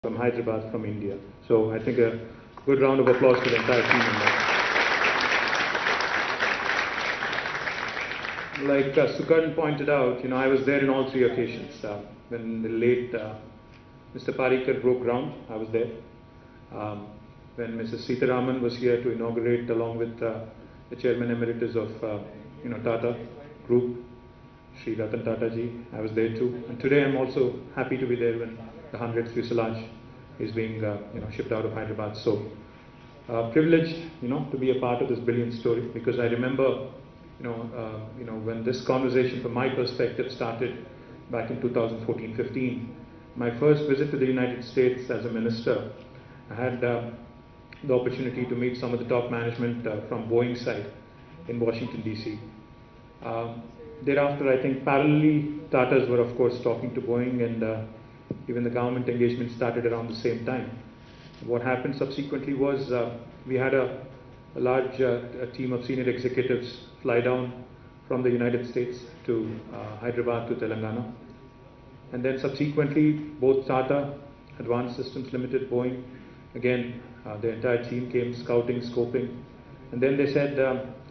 from Hyderabad, from India. So I think a good round of applause to the entire team on that. Like Sukarn pointed out, I was there in all three occasions. When the late Mr. Parikar broke ground, I was there. When Mrs. Sitaraman was here to inaugurate along with the Chairman Emeritus of Tata Group, Sri Ratan Tata ji, I was there too. And today I'm also happy to be there when the 100th fuselage is being shipped out of Hyderabad. So privileged to be a part of this brilliant story, because I remember when this conversation from my perspective started back in 2014-15, my first visit to the United States as a minister, I had the opportunity to meet some of the top management from Boeing side in Washington DC. Thereafter, I think parallelly Tatas were of course talking to Boeing, and even the government engagement started around the same time. What happened subsequently was we had a large team of senior executives fly down from the United States to Hyderabad to Telangana. And then subsequently both Tata, Advanced Systems Limited, Boeing, again the entire team came scouting, scoping. And then they said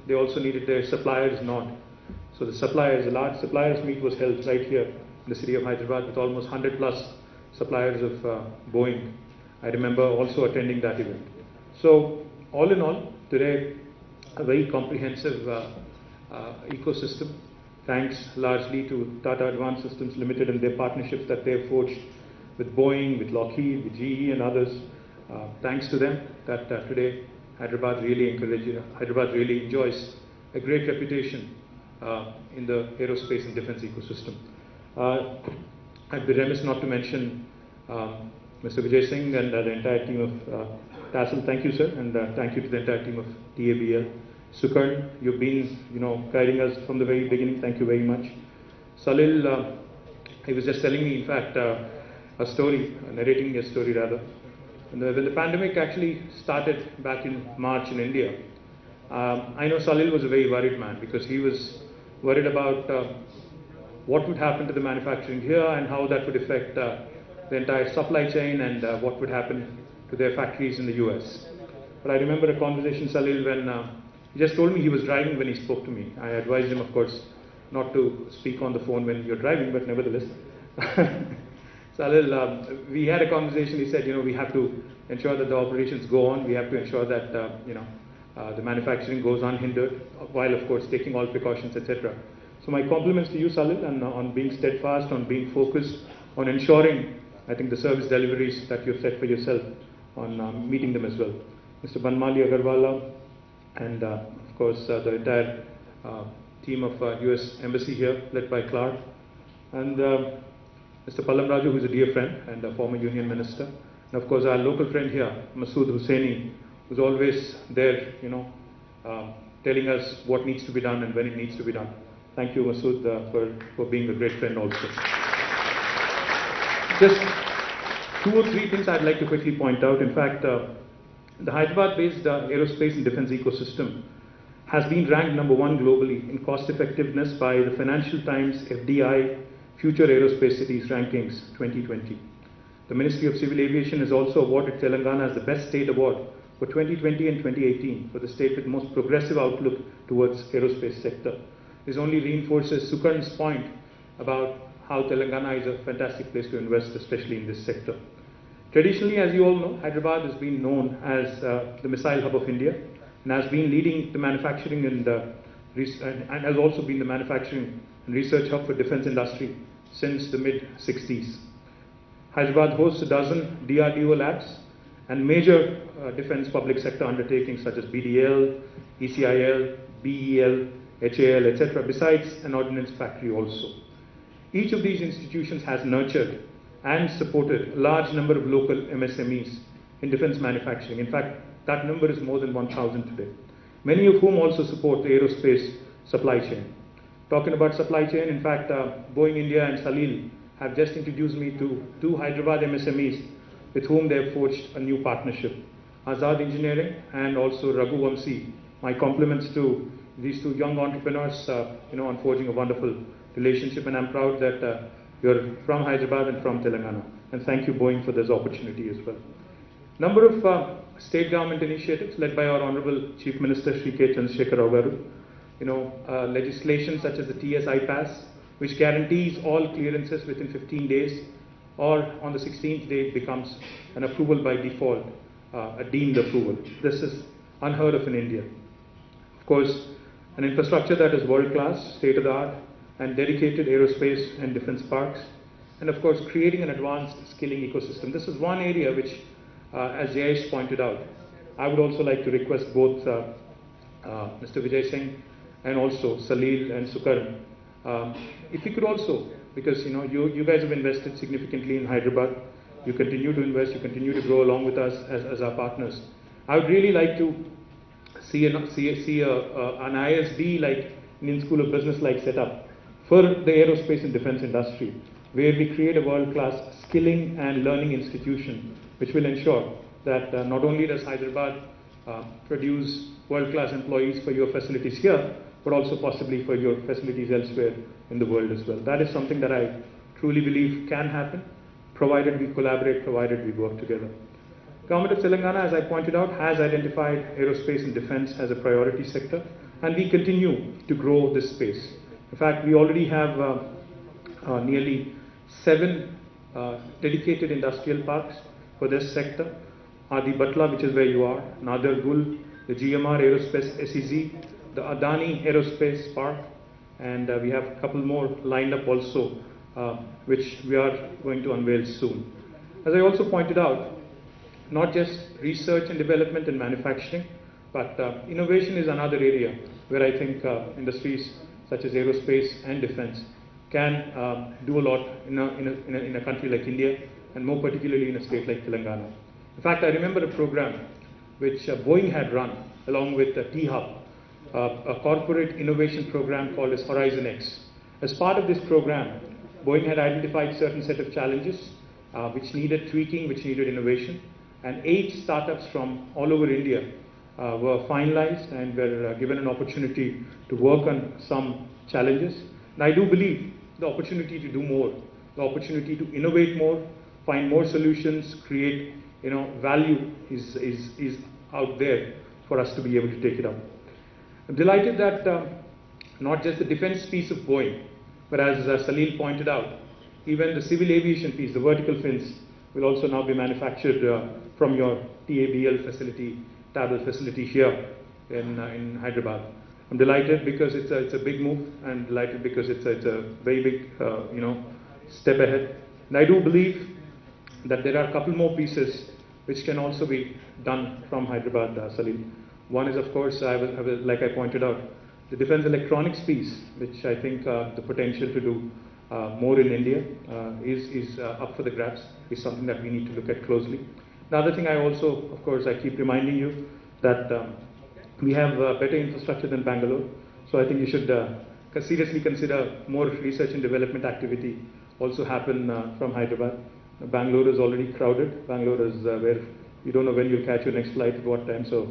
they also needed their suppliers nod. So the suppliers, a large suppliers meet was held right here in the city of Hyderabad with almost 100 plus suppliers of Boeing. I remember also attending that event. So all in all, today a very comprehensive ecosystem, thanks largely to Tata Advanced Systems Limited and their partnerships that they have forged with Boeing, with Lockheed, with GE and others. Thanks to them that today Hyderabad really enjoys a great reputation in the aerospace and defense ecosystem. I'd be remiss not to mention Mr. Vijay Singh and the entire team of TASL. Thank you, sir, and thank you to the entire team of TABL. Sukarn, you've been guiding us from the very beginning. Thank you very much. Salil, he was just telling me, in fact, narrating a story rather. And when the pandemic actually started back in March in India, I know Salil was a very worried man, because he was worried about what would happen to the manufacturing here and how that would affect the entire supply chain, and what would happen to their factories in the US. But I remember a conversation, Salil, when he just told me he was driving when he spoke to me. I advised him, of course, not to speak on the phone when you're driving, but nevertheless. Salil, we had a conversation. He said, we have to ensure that the operations go on. We have to ensure that, the manufacturing goes unhindered, while, of course, taking all precautions, etc. So my compliments to you, Salil, and on being steadfast, on being focused, on ensuring, I think, the service deliveries that you've set for yourself, on meeting them as well. Mr. Banmali Agarwala, and of course the entire team of US Embassy here, led by Clark, and Mr. Pallam Raju, who is a dear friend and a former Union Minister, and of course our local friend here, Masood Hussaini, who's always there, telling us what needs to be done and when it needs to be done. Thank you, Masood, for being a great friend also. Just 2 or 3 things I'd like to quickly point out. In fact, the Hyderabad-based aerospace and defense ecosystem has been ranked #1 globally in cost effectiveness by the Financial Times FDI Future Aerospace Cities Rankings 2020. The Ministry of Civil Aviation has also awarded Telangana as the Best State Award for 2020 and 2018 for the state with most progressive outlook towards aerospace sector. This only reinforces Sukarn's point about how Telangana is a fantastic place to invest, especially in this sector. Traditionally, as you all know, Hyderabad has been known as the missile hub of India, and has been leading the manufacturing and has also been the manufacturing and research hub for defense industry since the mid-60s. Hyderabad hosts a dozen DRDO labs and major defense public sector undertakings such as BDL, ECIL, BEL, HAL, etc., besides an ordnance factory also. Each of these institutions has nurtured and supported a large number of local MSMEs in defense manufacturing. In fact, that number is more than 1,000 today, many of whom also support the aerospace supply chain. Talking about supply chain, in fact, Boeing India and Salil have just introduced me to 2 Hyderabad MSMEs with whom they have forged a new partnership, Azad Engineering and also Raghu Vamsi. My compliments to these 2 young entrepreneurs, on forging a wonderful relationship, and I'm proud that you're from Hyderabad and from Telangana. And thank you, Boeing, for this opportunity as well. Number of state government initiatives led by our Honorable Chief Minister Shri K. Chandrasekhar Rao Garu. Legislation such as the TSI Pass, which guarantees all clearances within 15 days, or on the 16th day it becomes an approval by default, a deemed approval. This is unheard of in India. Of course, an infrastructure that is world-class, state-of-the-art, and dedicated aerospace and defense parks, and of course creating an advanced skilling ecosystem. This is one area which, as Jayesh pointed out, I would also like to request both Mr. Vijay Singh and also Salil and Sukaran, if you could also, because you guys have invested significantly in Hyderabad, you continue to invest, you continue to grow along with us as our partners. I would really like to see an ISB like Indian School of Business like setup for the aerospace and defense industry, where we create a world-class skilling and learning institution, which will ensure that not only does Hyderabad produce world-class employees for your facilities here, but also possibly for your facilities elsewhere in the world as well. That is something that I truly believe can happen, provided we collaborate, provided we work together. Government of Telangana, as I pointed out, has identified aerospace and defense as a priority sector, and we continue to grow this space. In fact, we already have nearly 7 dedicated industrial parks for this sector. Adi Batla, which is where you are, Nadar Gul, the GMR Aerospace SEZ, the Adani Aerospace Park, and we have a couple more lined up also, which we are going to unveil soon. As I also pointed out, not just research and development and manufacturing, but innovation is another area where I think industries such as aerospace and defense can do a lot in a country like India, and more particularly in a state like Telangana. In fact, I remember a program which Boeing had run along with T-Hub, a corporate innovation program called as Horizon X. As part of this program, Boeing had identified certain set of challenges which needed tweaking, which needed innovation, and 8 startups from all over India were finalized and were given an opportunity to work on some challenges. And I do believe the opportunity to do more, the opportunity to innovate more, find more solutions, create value is out there for us to be able to take it up. I'm delighted that not just the defense piece of Boeing, but as Salil pointed out, even the civil aviation piece, the vertical fins, will also now be manufactured from your TABL facility, TABL facility here in Hyderabad. I'm delighted because it's a big move, and delighted because it's a very big step ahead. And I do believe that there are a couple more pieces which can also be done from Hyderabad, Salil. One is, of course, like I pointed out, the defense electronics piece, which I think the potential to do more in India is up for the grabs, is something that we need to look at closely. The other thing I also, of course, I keep reminding you that we have better infrastructure than Bangalore, so I think you should seriously consider more research and development activity also happen from Hyderabad. Bangalore is already crowded. Bangalore is where you don't know when you'll catch your next flight at what time, so